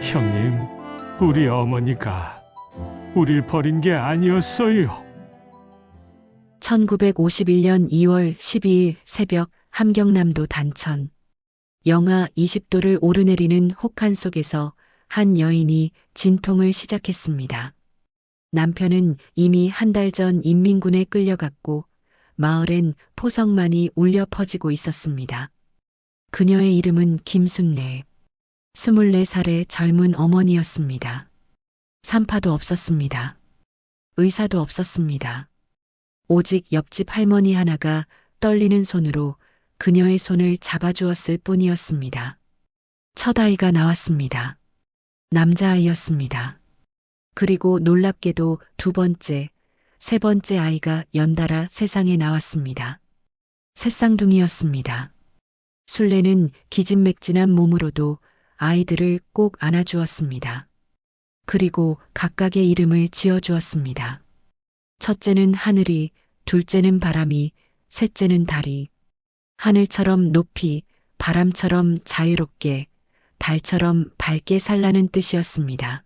형님, 우리 어머니가 우릴 버린 게 아니었어요. 1951년 2월 12일 새벽 함경남도 단천. 영하 20도를 오르내리는 혹한 속에서 한 여인이 진통을 시작했습니다. 남편은 이미 한 달 전 인민군에 끌려갔고 마을엔 포성만이 울려 퍼지고 있었습니다. 그녀의 이름은 김순례. 24살의 젊은 어머니였습니다. 산파도 없었습니다. 의사도 없었습니다. 오직 옆집 할머니 하나가 떨리는 손으로 그녀의 손을 잡아주었을 뿐이었습니다. 첫 아이가 나왔습니다. 남자아이였습니다. 그리고 놀랍게도 두 번째, 세 번째 아이가 연달아 세상에 나왔습니다. 새쌍둥이였습니다. 순례는 기진맥진한 몸으로도 아이들을 꼭 안아주었습니다. 그리고 각각의 이름을 지어주었습니다. 첫째는 하늘이, 둘째는 바람이, 셋째는 달이. 하늘처럼 높이, 바람처럼 자유롭게, 달처럼 밝게 살라는 뜻이었습니다.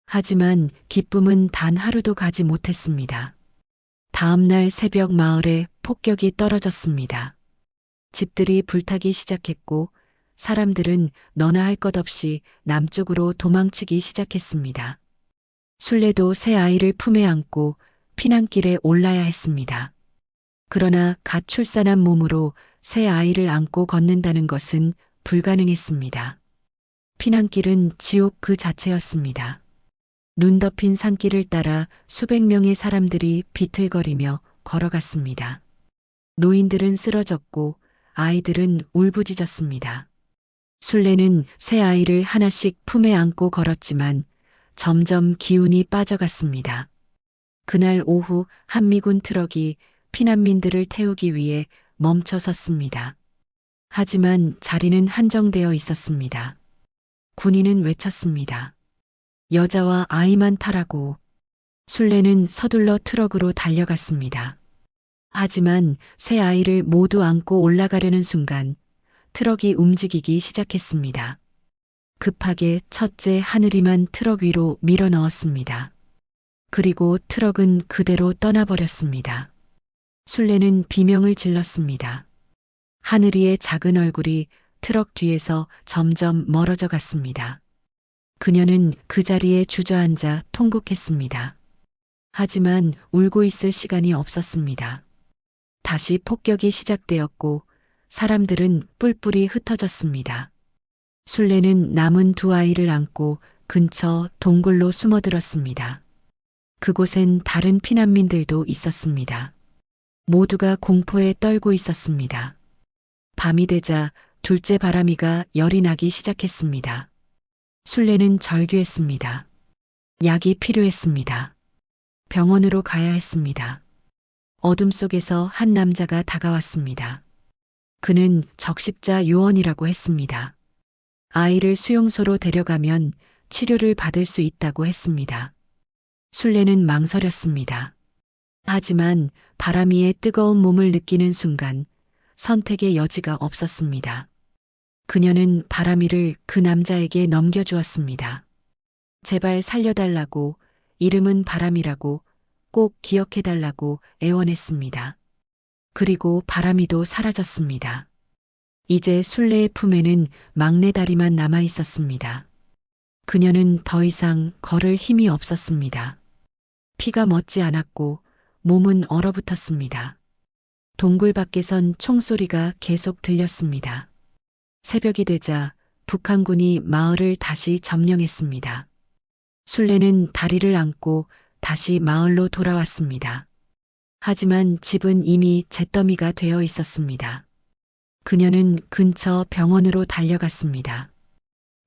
하지만 기쁨은 단 하루도 가지 못했습니다. 다음 날 새벽 마을에 폭격이 떨어졌습니다. 집들이 불타기 시작했고 사람들은 너나 할 것 없이 남쪽으로 도망치기 시작했습니다. 순례도 새 아이를 품에 안고 피난길에 올라야 했습니다. 그러나 갓 출산한 몸으로 새 아이를 안고 걷는다는 것은 불가능했습니다. 피난길은 지옥 그 자체였습니다. 눈 덮인 산길을 따라 수백 명의 사람들이 비틀거리며 걸어갔습니다. 노인들은 쓰러졌고 아이들은 울부짖었습니다. 순례는 새 아이를 하나씩 품에 안고 걸었지만 점점 기운이 빠져갔습니다. 그날 오후 한미군 트럭이 피난민들을 태우기 위해 멈춰 섰습니다. 하지만 자리는 한정되어 있었습니다. 군인은 외쳤습니다. 여자와 아이만 타라고. 순례는 서둘러 트럭으로 달려갔습니다. 하지만 새 아이를 모두 안고 올라가려는 순간 트럭이 움직이기 시작했습니다. 급하게 첫째 하늘이만 트럭 위로 밀어 넣었습니다. 그리고 트럭은 그대로 떠나버렸습니다. 순례는 비명을 질렀습니다. 하늘이의 작은 얼굴이 트럭 뒤에서 점점 멀어져 갔습니다. 그녀는 그 자리에 주저앉아 통곡했습니다. 하지만 울고 있을 시간이 없었습니다. 다시 폭격이 시작되었고 사람들은 뿔뿔이 흩어졌습니다. 순례는 남은 두 아이를 안고 근처 동굴로 숨어들었습니다. 그곳엔 다른 피난민들도 있었습니다. 모두가 공포에 떨고 있었습니다. 밤이 되자 둘째 바람이가 열이 나기 시작했습니다. 순례는 절규했습니다. 약이 필요했습니다. 병원으로 가야 했습니다. 어둠 속에서 한 남자가 다가왔습니다. 그는 적십자 요원이라고 했습니다. 아이를 수용소로 데려가면 치료를 받을 수 있다고 했습니다. 순례는 망설였습니다. 하지만 바람이의 뜨거운 몸을 느끼는 순간 선택의 여지가 없었습니다. 그녀는 바람이를 그 남자에게 넘겨주었습니다. 제발 살려달라고, 이름은 바람이라고 꼭 기억해달라고 애원했습니다. 그리고 바람이도 사라졌습니다. 이제 순례의 품에는 막내다리만 남아 있었습니다. 그녀는 더 이상 걸을 힘이 없었습니다. 피가 멎지 않았고 몸은 얼어붙었습니다. 동굴 밖에선 총소리가 계속 들렸습니다. 새벽이 되자 북한군이 마을을 다시 점령했습니다. 순례는 다리를 안고 다시 마을로 돌아왔습니다. 하지만 집은 이미 잿더미가 되어 있었습니다. 그녀는 근처 병원으로 달려갔습니다.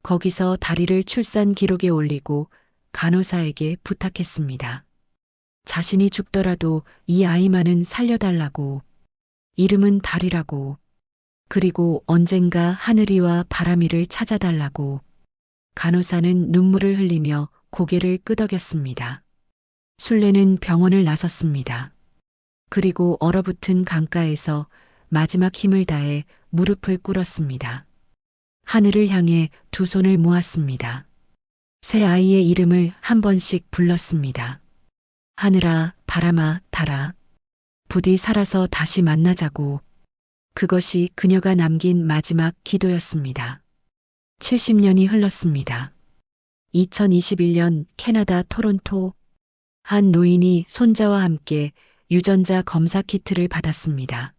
거기서 다리를 출산 기록에 올리고 간호사에게 부탁했습니다. 자신이 죽더라도 이 아이만은 살려달라고. 이름은 달이라고. 그리고 언젠가 하늘이와 바람이를 찾아달라고. 간호사는 눈물을 흘리며 고개를 끄덕였습니다. 순례는 병원을 나섰습니다. 그리고 얼어붙은 강가에서 마지막 힘을 다해 무릎을 꿇었습니다. 하늘을 향해 두 손을 모았습니다. 새 아이의 이름을 한 번씩 불렀습니다. 하늘아, 바람아, 달아. 부디 살아서 다시 만나자고. 그것이 그녀가 남긴 마지막 기도였습니다. 70년이 흘렀습니다. 2021년 캐나다 토론토, 한 노인이 손자와 함께 유전자 검사 키트를 받았습니다.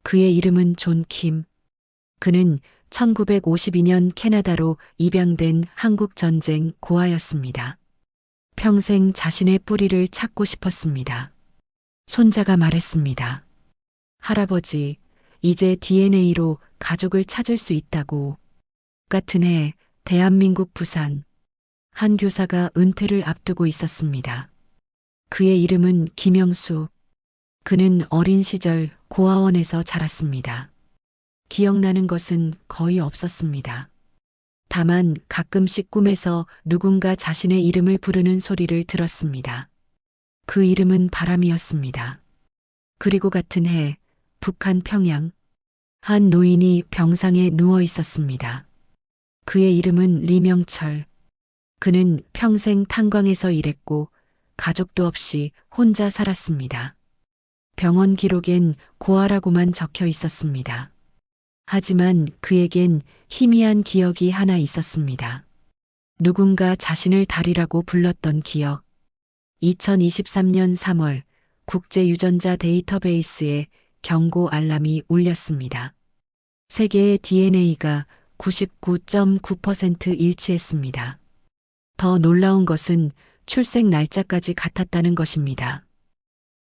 그의 이름은 존 킴. 그는 1952년 캐나다로 입양된 한국 전쟁 고아였습니다. 평생 자신의 뿌리를 찾고 싶었습니다. 손자가 말했습니다. 할아버지, 이제 DNA로 가족을 찾을 수 있다고. 같은 해 대한민국 부산 한 교사가 은퇴를 앞두고 있었습니다. 그의 이름은 김영수. 그는 어린 시절 고아원에서 자랐습니다. 기억나는 것은 거의 없었습니다. 다만 가끔씩 꿈에서 누군가 자신의 이름을 부르는 소리를 들었습니다. 그 이름은 바람이었습니다. 그리고 같은 해 북한 평양 한 노인이 병상에 누워 있었습니다. 그의 이름은 리명철. 그는 평생 탄광에서 일했고 가족도 없이 혼자 살았습니다. 병원 기록엔 고아라고만 적혀 있었습니다. 하지만 그에겐 희미한 기억이 하나 있었습니다. 누군가 자신을 달이라고 불렀던 기억. 2023년 3월 국제유전자 데이터베이스에 경고 알람이 울렸습니다. 세계의 DNA가 99.9% 일치했습니다. 더 놀라운 것은 출생 날짜까지 같았다는 것입니다.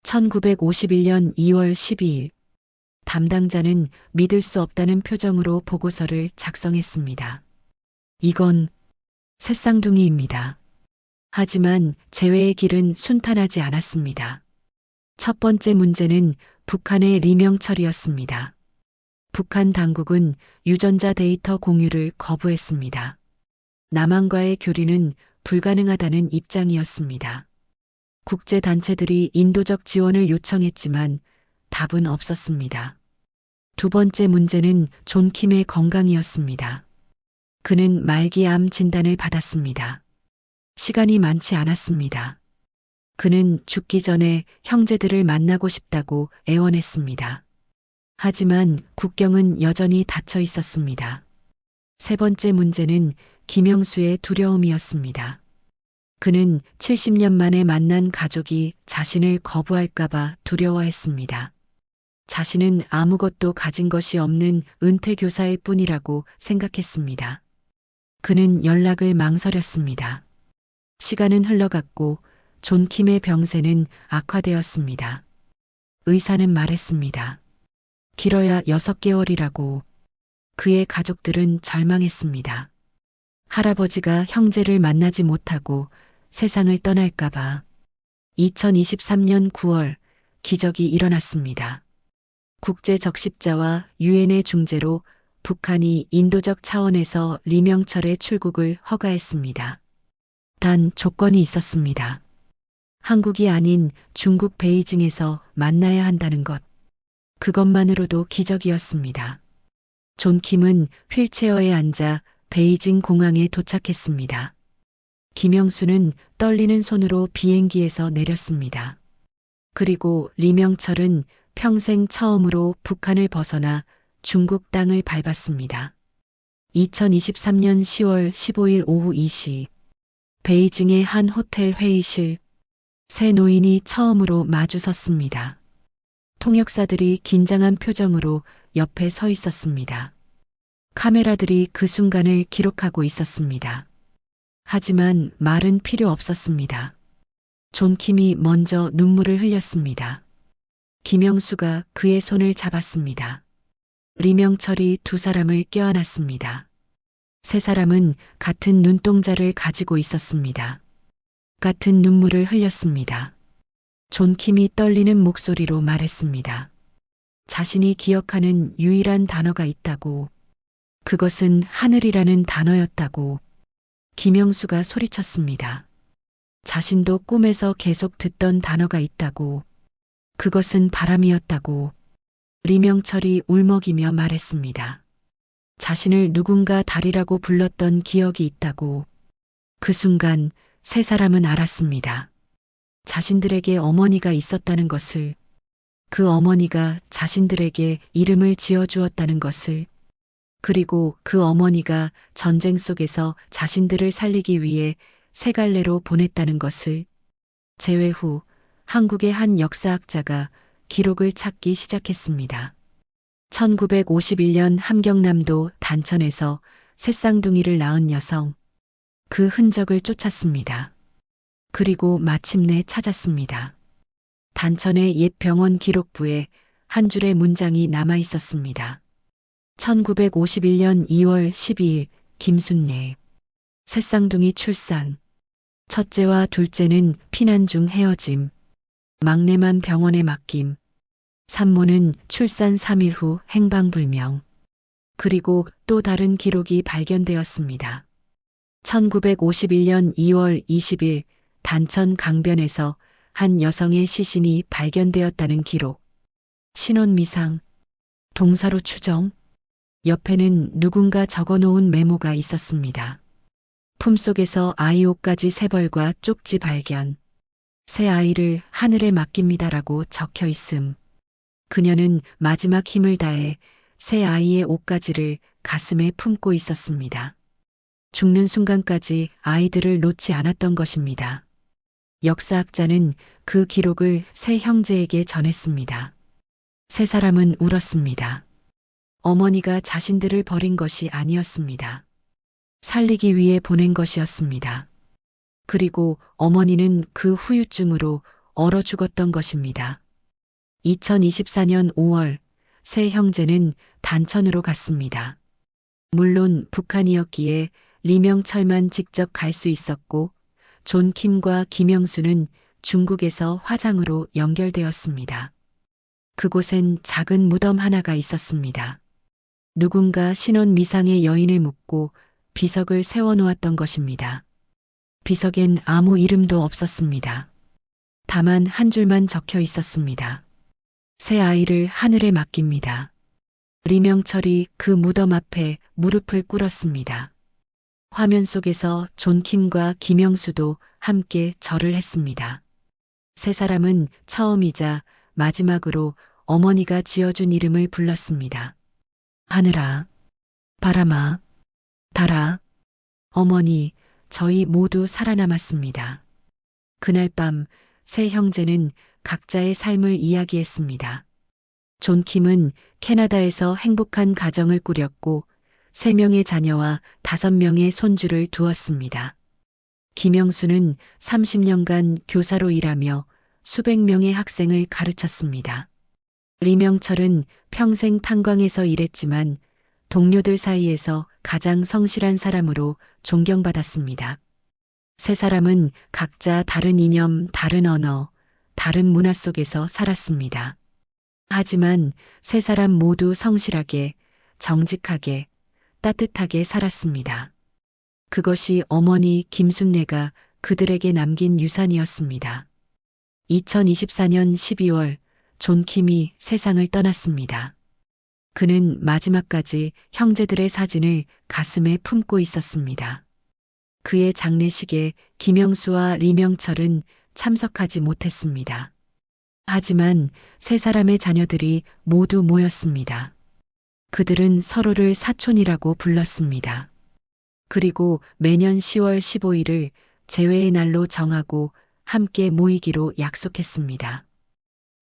1951년 2월 12일. 담당자는 믿을 수 없다는 표정으로 보고서를 작성했습니다. 이건 새쌍둥이입니다. 하지만 재회의 길은 순탄하지 않았습니다. 첫 번째 문제는 북한의 리명철이었습니다. 북한 당국은 유전자 데이터 공유를 거부했습니다. 남한과의 교류는 불가능하다는 입장이었습니다. 국제단체들이 인도적 지원을 요청했지만 답은 없었습니다. 두 번째 문제는 존 킴의 건강이었습니다. 그는 말기암 진단을 받았습니다. 시간이 많지 않았습니다. 그는 죽기 전에 형제들을 만나고 싶다고 애원했습니다. 하지만 국경은 여전히 닫혀 있었습니다. 세 번째 문제는 김영수의 두려움이었습니다. 그는 70년 만에 만난 가족이 자신을 거부할까봐 두려워했습니다. 자신은 아무것도 가진 것이 없는 은퇴 교사일 뿐이라고 생각했습니다. 그는 연락을 망설였습니다. 시간은 흘러갔고 존 킴의 병세는 악화되었습니다. 의사는 말했습니다. 길어야 6개월이라고. 그의 가족들은 절망했습니다. 할아버지가 형제를 만나지 못하고 세상을 떠날까봐. 2023년 9월 기적이 일어났습니다. 국제적십자와 유엔의 중재로 북한이 인도적 차원에서 리명철의 출국을 허가했습니다. 단 조건이 있었습니다. 한국이 아닌 중국 베이징에서 만나야 한다는 것. 그것만으로도 기적이었습니다. 존 킴은 휠체어에 앉아 베이징 공항에 도착했습니다. 김영수는 떨리는 손으로 비행기에서 내렸습니다. 그리고 리명철은 평생 처음으로 북한을 벗어나 중국 땅을 밟았습니다. 2023년 10월 15일 오후 2시 베이징의 한 호텔 회의실. 세 노인이 처음으로 마주섰습니다. 통역사들이 긴장한 표정으로 옆에 서 있었습니다. 카메라들이 그 순간을 기록하고 있었습니다. 하지만 말은 필요 없었습니다. 존 킴이 먼저 눈물을 흘렸습니다. 김영수가 그의 손을 잡았습니다. 리명철이 두 사람을 껴안았습니다. 세 사람은 같은 눈동자를 가지고 있었습니다. 같은 눈물을 흘렸습니다. 존 킴이 떨리는 목소리로 말했습니다. 자신이 기억하는 유일한 단어가 있다고. 그것은 하늘이라는 단어였다고. 김영수가 소리쳤습니다. 자신도 꿈에서 계속 듣던 단어가 있다고. 그것은 바람이었다고. 리명철이 울먹이며 말했습니다. 자신을 누군가 달이라고 불렀던 기억이 있다고. 그 순간 세 사람은 알았습니다. 자신들에게 어머니가 있었다는 것을, 그 어머니가 자신들에게 이름을 지어주었다는 것을, 그리고 그 어머니가 전쟁 속에서 자신들을 살리기 위해 세 갈래로 보냈다는 것을. 재회 후 한국의 한 역사학자가 기록을 찾기 시작했습니다. 1951년 함경남도 단천에서 새쌍둥이를 낳은 여성. 그 흔적을 쫓았습니다. 그리고 마침내 찾았습니다. 단천의 옛 병원 기록부에 한 줄의 문장이 남아 있었습니다. 1951년 2월 12일 김순례. 새쌍둥이 출산. 첫째와 둘째는 피난 중 헤어짐. 막내만 병원에 맡김. 산모는 출산 3일 후 행방불명. 그리고 또 다른 기록이 발견되었습니다. 1951년 2월 20일 단천 강변에서 한 여성의 시신이 발견되었다는 기록. 신원미상. 동사로 추정. 옆에는 누군가 적어놓은 메모가 있었습니다. 품속에서 아이 옷가지 세 벌과 쪽지 발견. 새 아이를 하늘에 맡깁니다라고 적혀 있음. 그녀는 마지막 힘을 다해 새 아이의 옷가지를 가슴에 품고 있었습니다. 죽는 순간까지 아이들을 놓지 않았던 것입니다. 역사학자는 그 기록을 세 형제에게 전했습니다. 세 사람은 울었습니다. 어머니가 자신들을 버린 것이 아니었습니다. 살리기 위해 보낸 것이었습니다. 그리고 어머니는 그 후유증으로 얼어 죽었던 것입니다. 2024년 5월 세 형제는 단천으로 갔습니다. 물론 북한이었기에 리명철만 직접 갈 수 있었고 존 킴과 김영수는 중국에서 화장으로 연결되었습니다. 그곳엔 작은 무덤 하나가 있었습니다. 누군가 신원 미상의 여인을 묻고 비석을 세워놓았던 것입니다. 비석엔 아무 이름도 없었습니다. 다만 한 줄만 적혀 있었습니다. 새 아이를 하늘에 맡깁니다. 리명철이 그 무덤 앞에 무릎을 꿇었습니다. 화면 속에서 존킴과 김영수도 함께 절을 했습니다. 세 사람은 처음이자 마지막으로 어머니가 지어준 이름을 불렀습니다. 하늘아, 바람아, 달아, 어머니, 저희 모두 살아남았습니다. 그날 밤 세 형제는 각자의 삶을 이야기했습니다. 존킴은 캐나다에서 행복한 가정을 꾸렸고 3명의 자녀와 5명의 손주를 두었습니다. 김영수는 30년간 교사로 일하며 수백 명의 학생을 가르쳤습니다. 리명철은 평생 탄광에서 일했지만 동료들 사이에서 가장 성실한 사람으로 존경받았습니다. 세 사람은 각자 다른 이념, 다른 언어, 다른 문화 속에서 살았습니다. 하지만 세 사람 모두 성실하게, 정직하게, 따뜻하게 살았습니다. 그것이 어머니 김순례가 그들에게 남긴 유산이었습니다. 2024년 12월 존킴이 세상을 떠났습니다. 그는 마지막까지 형제들의 사진을 가슴에 품고 있었습니다. 그의 장례식에 김영수와 리명철은 참석하지 못했습니다. 하지만 세 사람의 자녀들이 모두 모였습니다. 그들은 서로를 사촌이라고 불렀습니다. 그리고 매년 10월 15일을 재회의 날로 정하고 함께 모이기로 약속했습니다.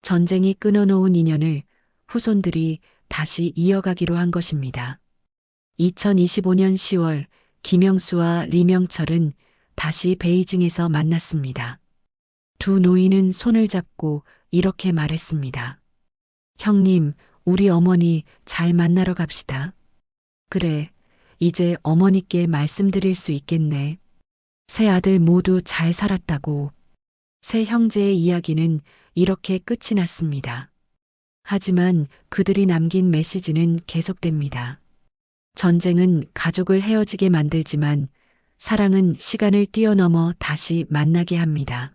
전쟁이 끊어놓은 인연을 후손들이 다시 이어가기로 한 것입니다. 2025년 10월 김영수와 리명철은 다시 베이징에서 만났습니다. 두 노인은 손을 잡고 이렇게 말했습니다. 형님, 우리 어머니 잘 만나러 갑시다. 그래, 이제 어머니께 말씀드릴 수 있겠네. 세 아들 모두 잘 살았다고. 세 형제의 이야기는 이렇게 끝이 났습니다. 하지만 그들이 남긴 메시지는 계속됩니다. 전쟁은 가족을 헤어지게 만들지만 사랑은 시간을 뛰어넘어 다시 만나게 합니다.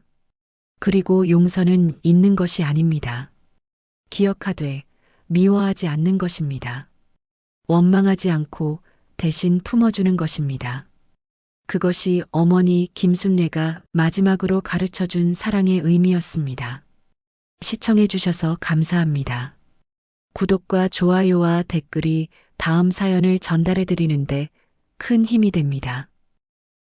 그리고 용서는 있는 것이 아닙니다. 기억하되 미워하지 않는 것입니다. 원망하지 않고 대신 품어주는 것입니다. 그것이 어머니 김순례가 마지막으로 가르쳐 준 사랑의 의미였습니다. 시청해 주셔서 감사합니다. 구독과 좋아요와 댓글이 다음 사연을 전달해 드리는데 큰 힘이 됩니다.